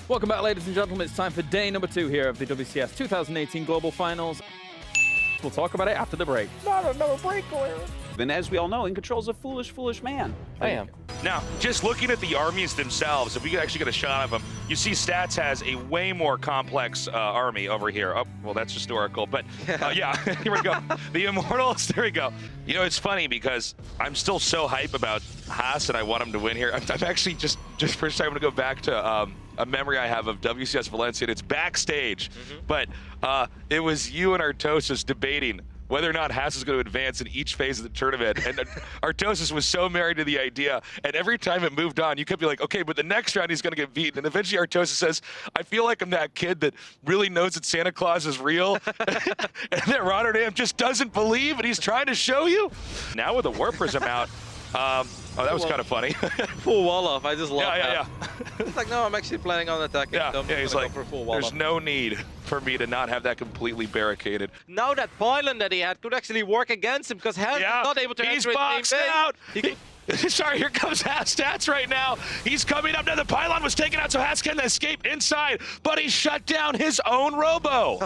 Welcome back, ladies and gentlemen. It's time for day number 2 here of the WCS 2018 Global Finals. We'll talk about it after the break. Not another break, Larry. And as we all know, In Control's a foolish, foolish man. I am. Now, just looking at the armies themselves, if we could actually get a shot of them, you see Stats has a way more complex army over here. Oh, well, that's historical, but yeah, here we go. The Immortals, there we go. You know, it's funny because I'm still so hype about Haas and I want him to win here. I'm actually just first time I'm gonna go back to a memory I have of WCS Valencia, and it's backstage, but it was you and Artosis debating whether or not Haas is going to advance in each phase of the tournament. And Artosis was so married to the idea, and every time it moved on, you kept being like, okay, but the next round he's going to get beaten. And eventually Artosis says, I feel like I'm that kid that really knows that Santa Claus is real, and that Rotterdam just doesn't believe, and he's trying to show you. Now with the War Prism out, oh, that was kind of funny. Full wall off. I just love that. Yeah. It's like, no, I'm actually planning on attacking. Yeah, he's like, for a full wall there's off. no need for me to not have that completely barricaded. Now that pylon that he had could actually work against him because Haas is not able to he's enter boxed his out. He Sorry, here comes Haas Stats right now. He's coming up now. The pylon was taken out, so Haas can escape inside, but he shut down his own robo.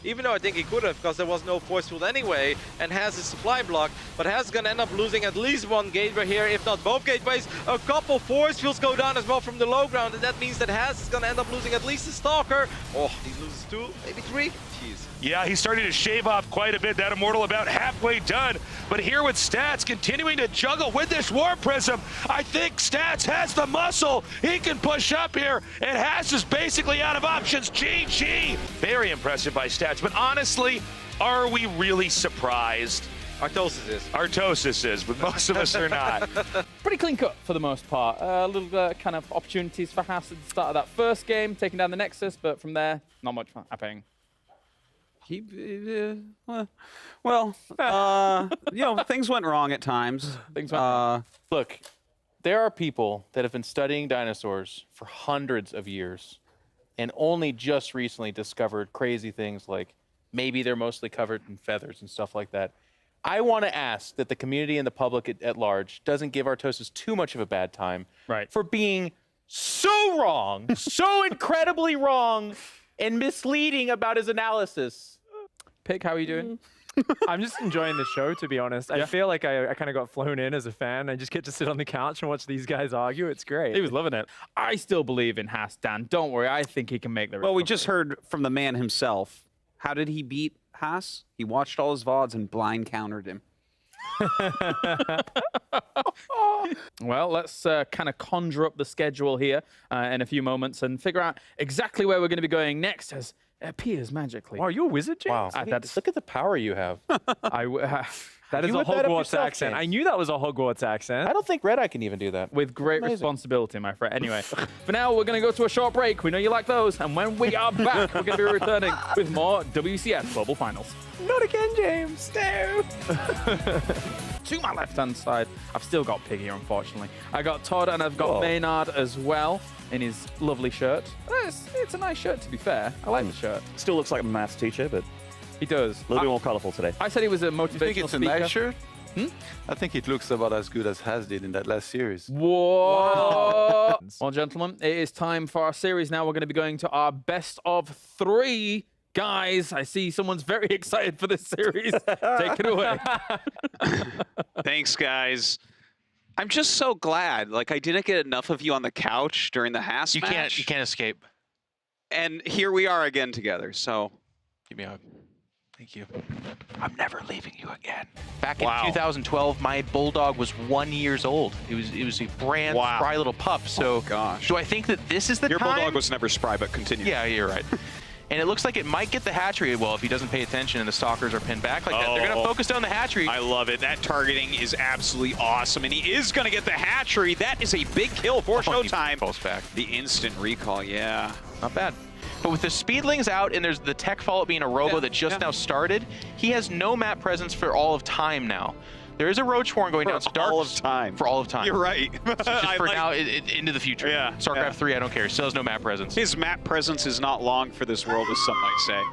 Even though I think he could have, because there was no force field anyway, and has his supply block, but Haas is going to end up losing at least one gateway here, if not both gateways. A couple force fields go down as well from the low ground, and that means that Haas is going to end up losing at least a Stalker. Oh, he loses 2, maybe 3. Jeez. Yeah, he's starting to shave off quite a bit. That Immortal about halfway done. But here with Stats continuing to juggle with this War Prism, I think Stats has the muscle. He can push up here, and Haas is basically out of options. GG. Very impressive by Stats. But honestly, are we really surprised? Artosis is. Artosis is, but most of us are not. Pretty clean cut for the most part. A little kind of opportunities for Haas at the start of that first game, taking down the Nexus, but from there, not much happening. Well, you know, things went wrong at times. Look, there are people that have been studying dinosaurs for hundreds of years and only just recently discovered crazy things like maybe they're mostly covered in feathers and stuff like that. I want to ask that the community and the public at large doesn't give Artosis too much of a bad time for being so wrong, so incredibly wrong and misleading about his analysis. Pig, how are you doing? I'm just enjoying the show, to be honest. I feel like I kind of got flown in as a fan. I just get to sit on the couch and watch these guys argue. It's great. He was loving it. I still believe in Haas, Dan. Don't worry. I think he can make the Well, we just heard from the man himself. How did he beat Haas? He watched all his VODs and blind countered him. Well, let's kind of conjure up the schedule here in a few moments and figure out exactly where we're going to be going next as it appears magically. Oh, are you a wizard, James? Wow. Look at the power you have. That is You a whipped that up Hogwarts yourself, accent. James. I knew that was a Hogwarts accent. I don't think Red Eye can even do that. With great responsibility, my friend. Anyway, for now, we're going to go to a short break. We know you like those. And when we are back, we're going to be returning with more WCS Global Finals. Not again, James. No. To my left-hand side, I've still got Pig here, unfortunately. I got Todd and I've got Maynard as well in his lovely shirt. It's a nice shirt, to be fair. I like the shirt. Still looks like a maths teacher, but He does. a little bit more colorful today. I said he was a motivational You think it's a speaker. nice shirt? I think it looks about as good as Has did in that last series. Whoa! Well, gentlemen, it is time for our series now. We're going to be going to our best of 3. Guys, I see someone's very excited for this series. Take it away. Thanks, guys. I'm just so glad. Like, I didn't get enough of you on the couch during the Haas match. You can't escape. And here we are again together, so. Give me a hug. Thank you. I'm never leaving you again. Back in 2012, my bulldog was 1 year old. It was a brand spry little pup. So, gosh. do I think that this is the Your time? bulldog was never spry, but continue. Yeah, you're right. And it looks like it might get the hatchery. Well, if he doesn't pay attention and the stalkers are pinned back like that, they're going to focus down the hatchery. I love it. That targeting is absolutely awesome, and he is going to get the hatchery. That is a big kill for Showtime. Pulls back. The instant recall, yeah. Not bad. But with the speedlings out and there's the tech follow being a robo that just now started, he has no map presence for all of time now. There is a roach horn going down. So all of time. For all of time. You're right. So just for now, into the future. Yeah. StarCraft 3, I don't care. Still has no map presence. His map presence is not long for this world, as some might say.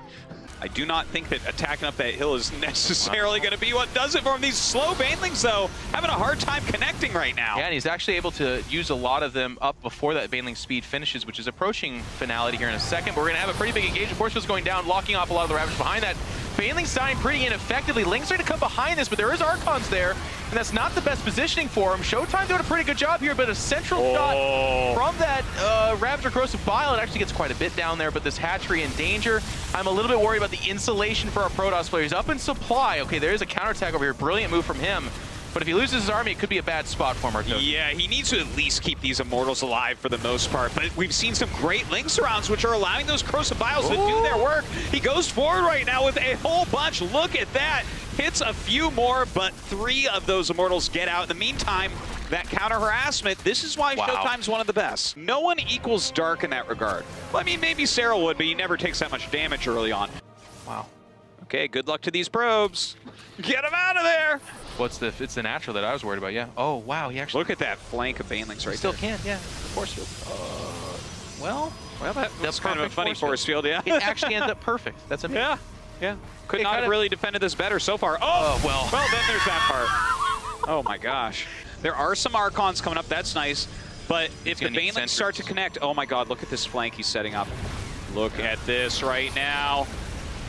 I do not think that attacking up that hill is necessarily going to be what does it for him. These slow banelings, though, having a hard time connecting right now. Yeah, and he's actually able to use a lot of them up before that baneling speed finishes, which is approaching finality here in a second. But we're going to have a pretty big engagement. Force field's going down, locking off a lot of the Ravagers behind that. Baneling's dying pretty ineffectively. Link's ready to come behind this, but there is Archons there, and that's not the best positioning for him. Showtime doing a pretty good job here, but a central shot from that Ravager Corrosive Bile. It actually gets quite a bit down there, but this hatchery in danger. I'm a little bit worried about the insulation for our Protoss players. Up in supply. Okay, there is a counterattack over here. Brilliant move from him. But if he loses his army, it could be a bad spot for him. Yeah, he needs to at least keep these Immortals alive for the most part. But we've seen some great Link surrounds, which are allowing those Corrosive Biles to do their work. He goes forward right now with a whole bunch. Look at that. Hits a few more, but 3 of those Immortals get out. In the meantime, that counter-harassment, this is why Showtime's one of the best. No one equals Dark in that regard. Well, I mean, maybe Sarah would, but he never takes that much damage early on. Wow. Okay, good luck to these probes. Get him out of there! It's the natural that I was worried about, yeah. Oh, wow, he actually... Look at that flank of Banelings right still there. can, yeah. Force field. Well, that's kind of a funny force field, yeah. It actually ends up perfect. That's amazing. Yeah. Could not have really defended this better so far. Well, then there's that part. Oh my gosh. There are some Archons coming up, that's nice. But if the Banelings start to connect, oh my god, look at this flank he's setting up. Look at this right now.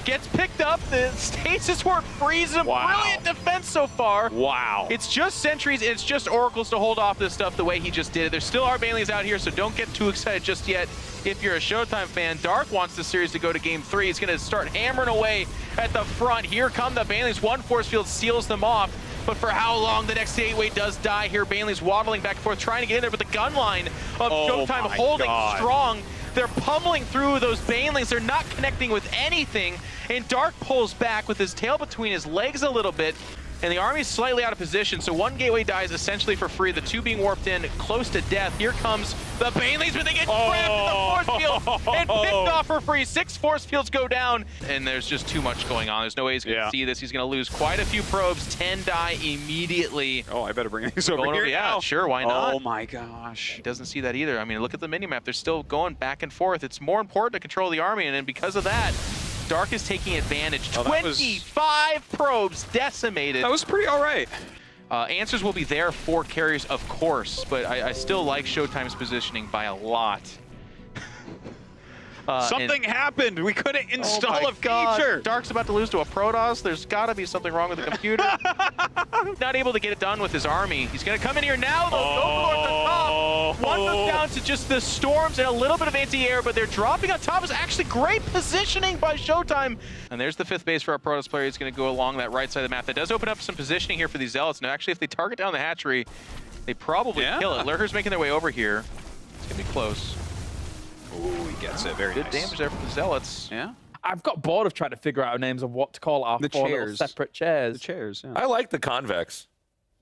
Gets picked up, the stasis ward frees him. Wow. Brilliant defense so far. Wow. It's just sentries, it's just oracles to hold off this stuff the way he just did it. There still are Banelings out here, so don't get too excited just yet. If you're a Showtime fan, Dark wants the series to go to game 3. He's gonna start hammering away at the front. Here come the Banelings. One force field seals them off. But for how long? The next gateway does die here. Banelings waddling back and forth, trying to get in there, but the gun line of Showtime holding strong. They're pummeling through those Banelings. They're not connecting with anything. And Dark pulls back with his tail between his legs a little bit. And the army's slightly out of position, so one gateway dies essentially for free. The 2 being warped in, close to death. Here comes the Banelings, but they get trapped in the force field and picked off for free. 6 force fields go down, and there's just too much going on. There's no way he's going to see this. He's going to lose quite a few probes. 10 die immediately. Oh, I better bring these over here yeah, now. Sure, why not? Oh my gosh. He doesn't see that either. I mean, look at the minimap. They're still going back and forth. It's more important to control the army, and then because of that, Dark is taking advantage. 25 probes decimated. That was pretty all right. Answers will be there for carriers, of course, but I still like Showtime's positioning by a lot. Something happened. We couldn't install a feature. Dark's about to lose to a Protoss. There's got to be something wrong with the computer. Not able to get it done with his army. He's going to come in here now, though. Overlord at the top. One goes down to just the storms and a little bit of anti-air, but they're dropping on top. Is actually great positioning by Showtime. And there's the 5th base for our Protoss player. He's going to go along that right side of the map. That does open up some positioning here for these Zealots. Now, actually, if they target down the hatchery, they probably kill it. Lurkers making their way over here. It's going to be close. Oh, he gets it. Very good nice. damage there from the Zealots. Yeah. I've got bored of trying to figure out names of what to call our 4 little separate chairs. The chairs, yeah. I like the convex.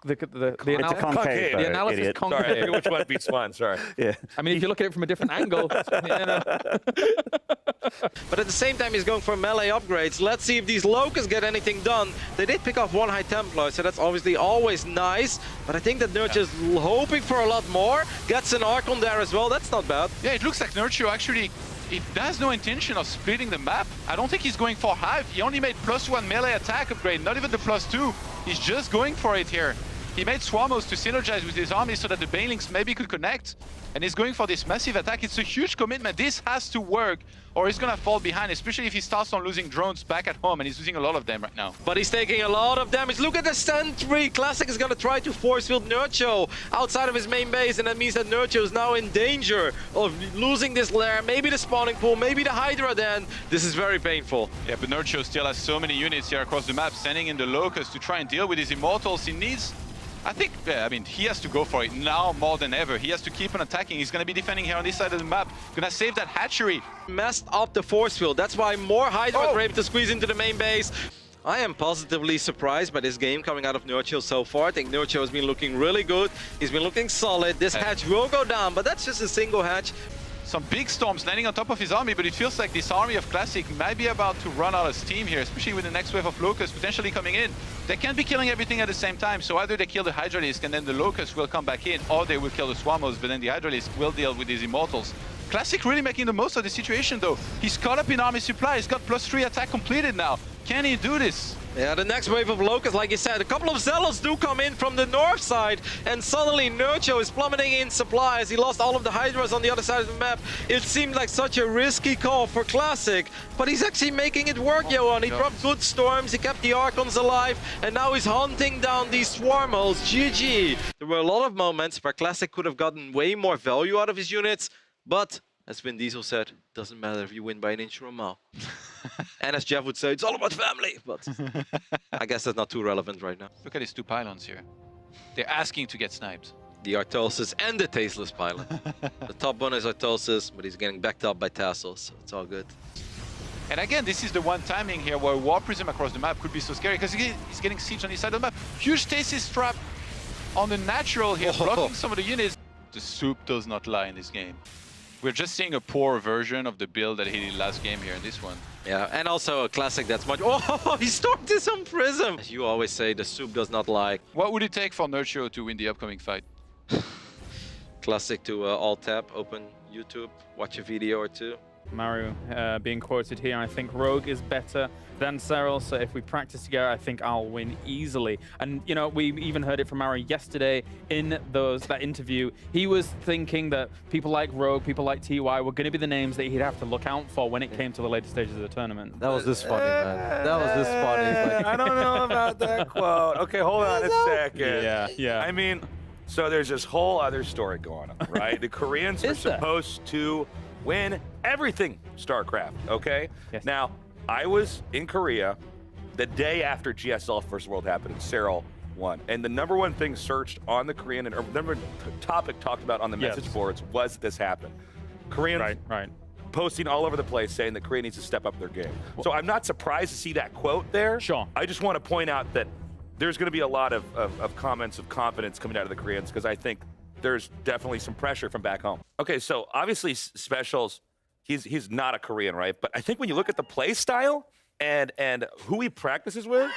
The It's a concave, the analysis idiot. concave. Sorry, which one beats one? Sorry. Yeah. I mean, if you look at it from a different angle, you know. But at the same time, he's going for melee upgrades. Let's see if these Locusts get anything done. They did pick off 1 High Templar, so that's obviously always nice. But I think that Nurture's hoping for a lot more. Gets an Archon there as well. That's not bad. Yeah, it looks like Nurture actually, it has no intention of splitting the map. I don't think he's going for half. He only made +1 melee attack upgrade, not even the +2. He's just going for it here. He made Swarmos to synergize with his army so that the Banelings maybe could connect. And he's going for this massive attack. It's a huge commitment. This has to work or he's going to fall behind, especially if he starts on losing drones back at home, and he's losing a lot of them right now. But he's taking a lot of damage. Look at the sentry. Classic is going to try to force field Nurcho outside of his main base, and that means that Nurcho is now in danger of losing this lair, maybe the spawning pool, maybe the Hydra then. This is very painful. Yeah, but Nurcho still has so many units here across the map, sending in the Locusts to try and deal with his Immortals. He needs... I think, I mean, he has to go for it now more than ever. He has to keep on attacking. He's going to be defending here on this side of the map. Going to save that hatchery. Messed up the force field. That's why more Hydra are able to squeeze into the main base. I am positively surprised by this game coming out of Nurcho so far. I think Nurcho has been looking really good. He's been looking solid. This hatch will go down, but that's just a single hatch. Some big storms landing on top of his army, but it feels like this army of Classic might be about to run out of steam here, especially with the next wave of Locusts potentially coming in. They can't be killing everything at the same time, so either they kill the Hydralisk and then the Locusts will come back in, or they will kill the Swarmos, but then the Hydralisk will deal with these Immortals. Classic really making the most of the situation though. He's caught up in army supply. He's got +3 attack completed now. Can he do this? Yeah, the next wave of Locusts, like you said, a couple of Zealots do come in from the north side, and suddenly Nercho is plummeting in supply as he lost all of the Hydras on the other side of the map. It seemed like such a risky call for Classic, but he's actually making it work, Johan. He dropped good storms, he kept the Archons alive, and now he's hunting down these swarm holes. GG. There were a lot of moments where Classic could have gotten way more value out of his units, but as Vin Diesel said, doesn't matter if you win by an inch or a mile. And as Geoff would say, it's all about family. But I guess that's not too relevant right now. Look at these two pylons here. They're asking to get sniped. The Artosis and the Tasteless Pilot. The top one is Artosis, but he's getting backed up by Tassels, so it's all good. And again, this is the one timing here where War Prism across the map could be so scary because he's getting siege on his side of the map. Huge Stasis trap on the natural here, blocking some of the units. The soup does not lie in this game. We're just seeing a poor version of the build that he did last game here in this one. Yeah, and also a Classic that's much... Oh, he stormed this on Prism! As you always say, the soup does not lie. What would it take for Nercho to win the upcoming fight? Classic to alt-tab, open YouTube, watch a video or two. Mario being quoted here, I think Rogue is better than Cyril, so if we practice together, I think I'll win easily. And, you know, we even heard it from Mario yesterday in that interview. He was thinking that people like Rogue, people like TY were going to be the names that he'd have to look out for when it came to the later stages of the tournament. That was this funny, man. That was this funny. Like, I don't know about that quote. Okay, hold on a second. Yeah. I mean, so there's this whole other story going on, right? The Koreans are supposed to win everything StarCraft, okay? Yes. Now, I was in Korea the day after GSL First World happened and Cyril won. And the #1 thing searched on the Korean, or #1 topic talked about on the message boards was this happened. Koreans right. posting all over the place saying that Korea needs to step up their game. So I'm not surprised to see that quote there. Sure. I just want to point out that there's going to be a lot of comments of confidence coming out of the Koreans because I think there's definitely some pressure from back home. Okay, so obviously Specials, he's not a Korean, right? But I think when you look at the play style and who he practices with,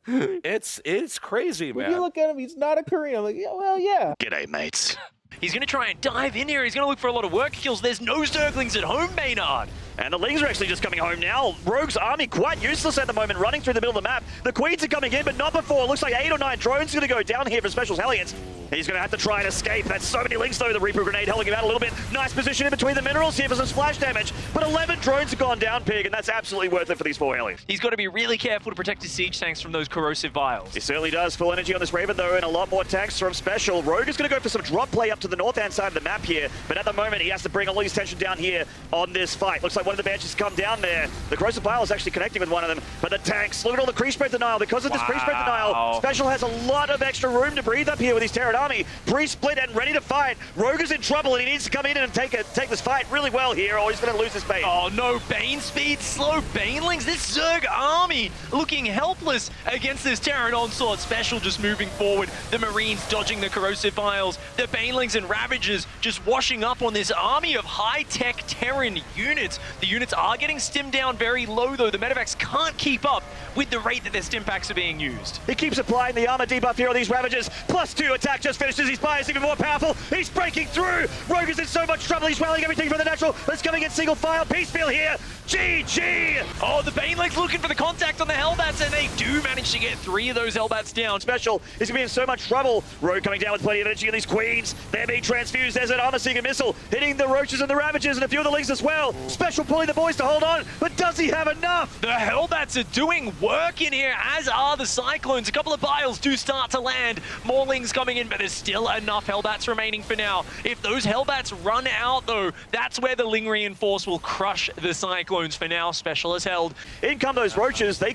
it's crazy, man. When you look at him, he's not a Korean. I'm like, yeah, well, yeah. G'day, mates. He's going to try and dive in here. He's going to look for a lot of work kills. There's no Zerglings at home, Maynard. And the Lings are actually just coming home now. Rogue's army quite useless at the moment, running through the middle of the map. The Queens are coming in, but not before. Looks like 8 or 9 drones going to go down here for Specials Hellions. He's going to have to try and escape. That's so many Lings, though. The Reaper Grenade helping him out a little bit. Nice position in between the minerals here for some splash damage. But 11 drones have gone down, Pig, and that's absolutely worth it for these 4 Hellions. He's got to be really careful to protect his siege tanks from those corrosive vials. He certainly does. Full energy on this Raven, though, and a lot more tanks from Special. Rogue is going to go for some drop play up to the north-hand side of the map here. But at the moment, he has to bring all his tension down here on this fight. Looks like one of the Banters come down there. The corrosive vial is actually connecting with one of them. But the tanks, look at all the creep spread denial. Because of this creep spread denial, Special has a lot of extra room to breathe up here with his Terran army. Pre-split and ready to fight. Rogue is in trouble, and he needs to come in and take this fight really well here, or he's going to lose his base. Oh, no Bane speed, slow Banelings. This Zerg army looking helpless against this Terran onslaught. Special just moving forward. The Marines dodging the corrosive vials. The Banelings and Ravagers just washing up on this army of high-tech Terran units. The units are getting stimmed down very low, though. The medevacs can't keep up with the rate that their stim packs are being used. He keeps applying the armor debuff here on these Ravagers. +2 attack just finishes. His fire is even more powerful. He's breaking through. Rogue is in so much trouble. He's rallying everything from the natural. Let's go and get single file. Peacefield here. GG! Oh, the Banelings looking for the contact on the Hellbats, and they do manage to get 3 of those Hellbats down. Special is going to be in so much trouble. Rogue coming down with plenty of energy on these Queens. They're being transfused. There's an armor seeker missile hitting the Roaches and the Ravagers and a few of the Lings as well. Special pulling the boys to hold on, but does he have enough? The Hellbats are doing work in here, as are the Cyclones. A couple of Biles do start to land. More Lings coming in, but there's still enough Hellbats remaining for now. If those Hellbats run out, though, that's where the Ling Reinforce will crush the Cyclones. For now, Special is held. In come those Roaches. They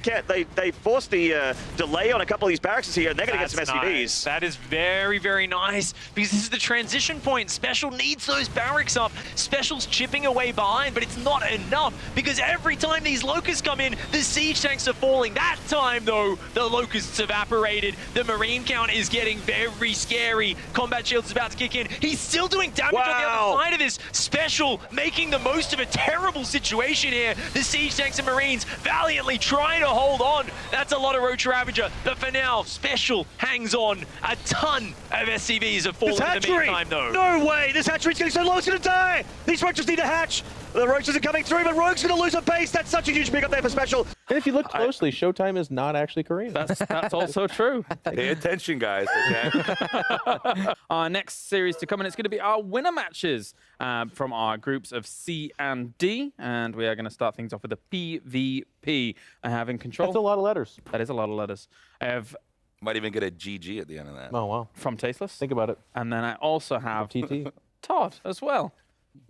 forced the delay on a couple of these barracks here, and they're going to get some SCVs. Nice. That is very, very nice, because this is the transition point. Special needs those barracks up. Special's chipping away behind, but it's not enough, because every time these Locusts come in, the siege tanks are falling. That time, though, the Locusts evaporated. The Marine count is getting very scary. Combat Shield is about to kick in. He's still doing damage on the other side of this. Special making the most of a terrible situation here. The Siege Tanks and Marines valiantly trying to hold on. That's a lot of Roach Ravager, but for now, Special hangs on. A ton of SCVs have fallen in the meantime, though. No way! This hatchery's getting so low, it's gonna die! These Roaches need to hatch! The Roaches are coming through, but Rogue's gonna lose a base! That's such a huge pick up there for Special! And if you look closely, Showtime is not actually Korean. That's also true. Pay attention, guys. Okay? Our next series to come, and it's going to be our winner matches from our groups of C and D, and we are going to start things off with a PvP. I have in control. That's a lot of letters. That is a lot of letters. I have Might even get a GG at the end of that. Oh, wow. from Tasteless. Think about it. And then I also have TT. Todd as well.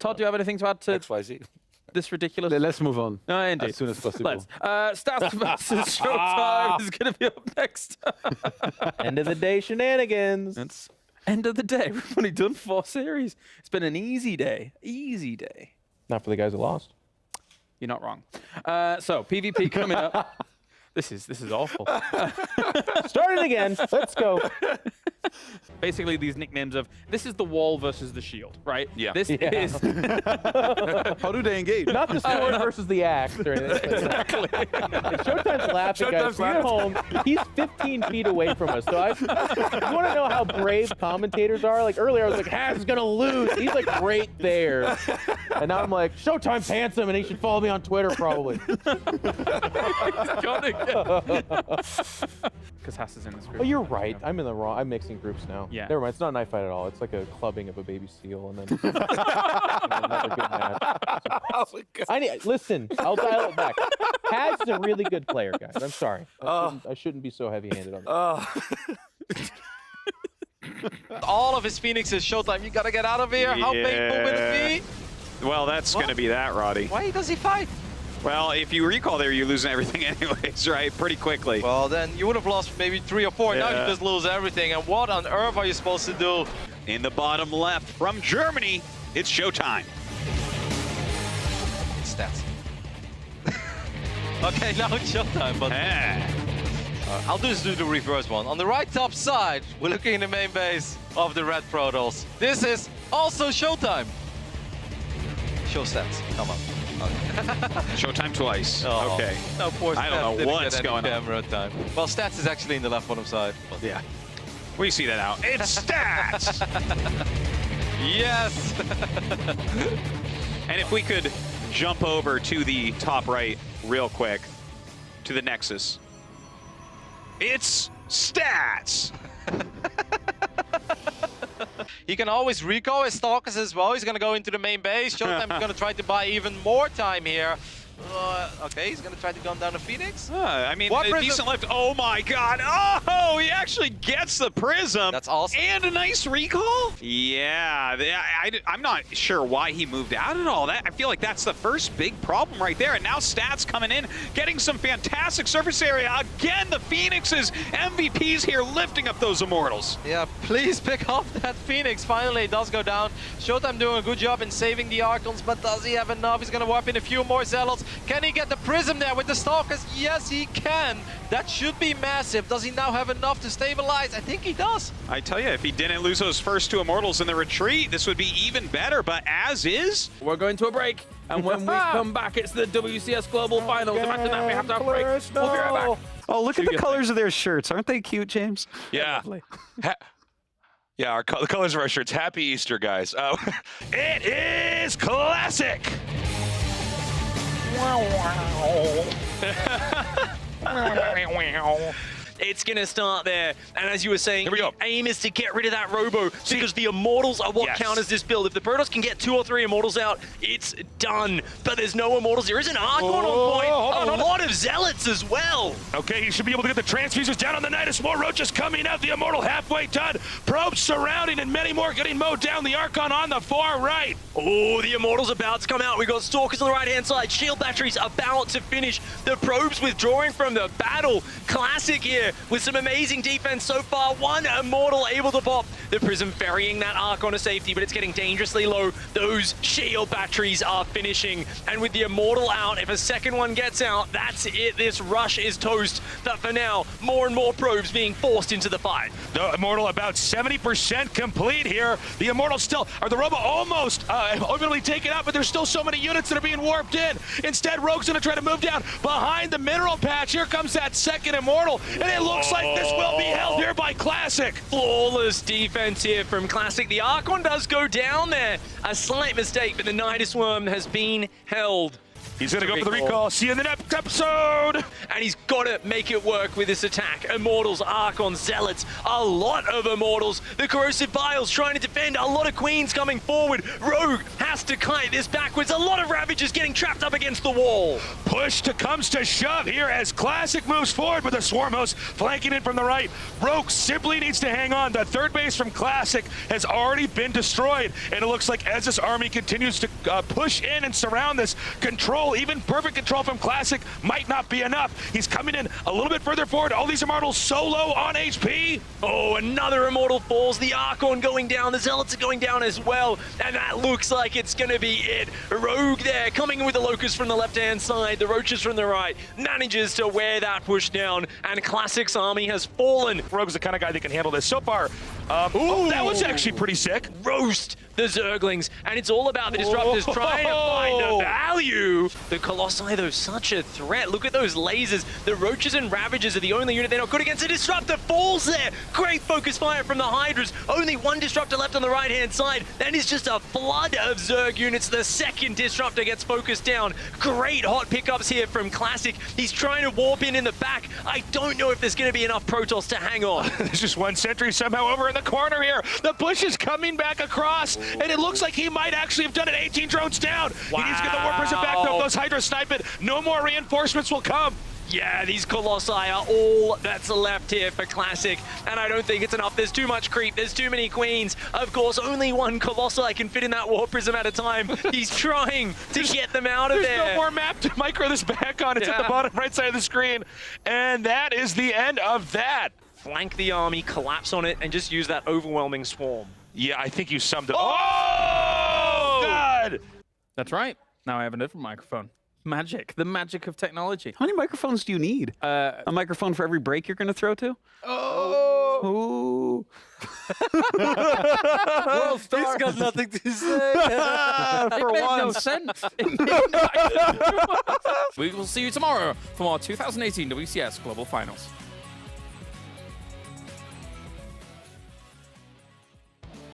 Todd, do you have anything to add to XYZ. this ridiculous? Let's move on. No, indeed. As soon as possible. Let's. Stats versus Showtime is going to be up next. End of the day shenanigans. It's end of the day. We've only done 4 series. It's been an easy day. Easy day. Not for the guys that lost. You're not wrong. So PvP coming up. This is awful. Start it again. Let's go. Basically, these nicknames of this is the wall versus the shield, right? Yeah. This is How do they engage? Not the sword versus the axe or anything. exactly. Showtime's laughing, guys. We're at home. He's 15 feet away from us. So you want to know how brave commentators are? Like earlier, I was like, Haz is going to lose. He's like right there. And now I'm like, Showtime pants him and he should follow me on Twitter probably. Because Haas is in this group. Oh, you're right. I'm in the wrong. I'm mixing groups now. Yeah. Never mind. It's not a knife fight at all. It's like a clubbing of a baby seal and then another good match. Listen, I'll dial it back. Haz is a really good player, guys. I'm sorry. I shouldn't be so heavy-handed on this. All of his Phoenixes, Showtime, you gotta get out of here. How painful will it be? Well, that's going to be that, Roddy. Why does he fight? Well, if you recall there, you're losing everything anyways, right? Pretty quickly. Well, then you would have lost maybe 3 or 4. Now Yeah. you just lose everything. And what on earth are you supposed to do? In the bottom left from Germany, it's Showtime. Stats. Okay, now it's Showtime, but I'll just do the reverse one. On the right top side, we're looking in the main base of the Red Protoss. This is also Showtime. Show stats, come on. Showtime twice. Oh. Okay. No, poor I don't Stats know didn't what's get any going on. camera time. Well, Stats is actually in the left bottom side. But Yeah. We see that out. It's Stats! yes! And if we could jump over to the top right real quick, to the Nexus. It's Stats! He can always recall his Stalkers as well. He's going to go into the main base. Showtime's going to try to buy even more time here. Okay, he's going to try to gun down the Phoenix. I mean, What a prism? decent lift. Oh my god. Oh, he actually gets the prism. That's awesome. And a nice recall? Yeah, I'm not sure why he moved out at all. I feel like that's the first big problem right there. And now Stats coming in, getting some fantastic surface area. Again, the Phoenix's MVPs here lifting up those Immortals. Yeah, please pick off that Phoenix. Finally, it does go down. Showtime doing a good job in saving the Archons, but does he have enough? He's going to warp in a few more Zealots. Can he get the Prism there with the Stalkers? Yes, he can. That should be massive. Does he now have enough to stabilize? I think he does. I tell you, if he didn't lose those first 2 Immortals in the retreat, this would be even better. But as is, We're going to a break, and when we come back, it's the WCS Global Finals. Imagine that, we have to have a break. We'll be right back. Oh, look at the colors of their shirts. Aren't they cute, James? Yeah. Yeah, the colors of our shirts. Happy Easter, guys. It is classic. It's going to start there. And as you were saying, Here we go. the aim is to get rid of that Robo because the Immortals are what Yes. counters this build. If the Protoss can get 2 or 3 Immortals out, it's done. But there's no Immortals. There is an Archon on point. hold on. A lot of Zealots as well. Okay, he should be able to get the transfuses down on the Nidus. More Roaches coming out. The Immortal halfway done. Probes surrounding and many more getting mowed down. The Archon on the far right. Oh, the Immortals about to come out. We've got Stalkers on the right-hand side. Shield batteries about to finish. The Probes withdrawing from the battle. Classic here. here with some amazing defense so far. One Immortal able to pop. The Prism ferrying that Arc on a safety, but it's getting dangerously low. Those shield batteries are finishing. And with the Immortal out, if a second one gets out, that's it. This rush is toast. But for now, more and more probes being forced into the fight. The Immortal about 70% complete here. The Immortal still, or the Robo almost ultimately taken out, but there's still so many units that are being warped in. Instead, Rogue's gonna try to move down behind the mineral patch. Here comes that second Immortal, and it looks like this will be held here by Classic. Flawless defense here from Classic. The Archon does go down there. A slight mistake, but the Nidus Worm has been held. He's going to go for the recall. See you in the next episode. And he's got to make it work with this attack. Immortals, Archons, Zealots, a lot of Immortals. The Corrosive Vials trying to defend, a lot of Queens coming forward. Rogue has to kite this backwards. A lot of Ravagers getting trapped up against the wall. Push comes to shove here as Classic moves forward with the Swarm Host flanking in from the right. Rogue simply needs to hang on. The third base from Classic has already been destroyed. And it looks like as this army continues to push in and surround this, control, even perfect control from Classic might not be enough. He's coming in a little bit further forward. All these Immortals so low on HP. Oh, another Immortal falls. The Archon going down. The Zealots are going down as well. And that looks like it's going to be it. Rogue there coming in with the Locust from the left-hand side. The Roaches from the right. Manages to wear that push down. And Classic's army has fallen. Rogue's the kind of guy that can handle this. So far, oh, that was actually pretty sick. Roast the Zerglings, and it's all about the Disruptors trying to find the value. The Colossi, though, such a threat. Look at those lasers. The Roaches and Ravagers are the only unit they're not good against. The Disruptor falls there. Great focus fire from the Hydras. Only one Disruptor left on the right-hand side. Then it's just a flood of Zerg units. The second Disruptor gets focused down. Great hot pickups here from Classic. He's trying to warp in the back. I don't know if there's going to be enough Protoss to hang on. There's just one sentry somehow over in the corner here. The push is coming back across, and it looks like he might actually have done it. 18 drones down. Wow. He needs to get the War Prism back, though. Those Hydra snipe it. No more reinforcements will come. Yeah, these Colossi are all that's left here for Classic, and I don't think it's enough. There's too much creep. There's too many Queens. Of course, only one Colossi can fit in that War Prism at a time. He's trying to get them out of there. There's no more map to micro this back on. It's at the bottom right side of the screen, and that is the end of that. Flank the army, collapse on it, and just use that overwhelming swarm. Yeah, I think you summed it. Oh, God! That's right. Now I have a different microphone. Magic. The magic of technology. How many microphones do you need? A microphone for every break you're going to throw to? Oh! World Star. He's got nothing to say. For no sense. We will see you tomorrow for our 2018 WCS Global Finals.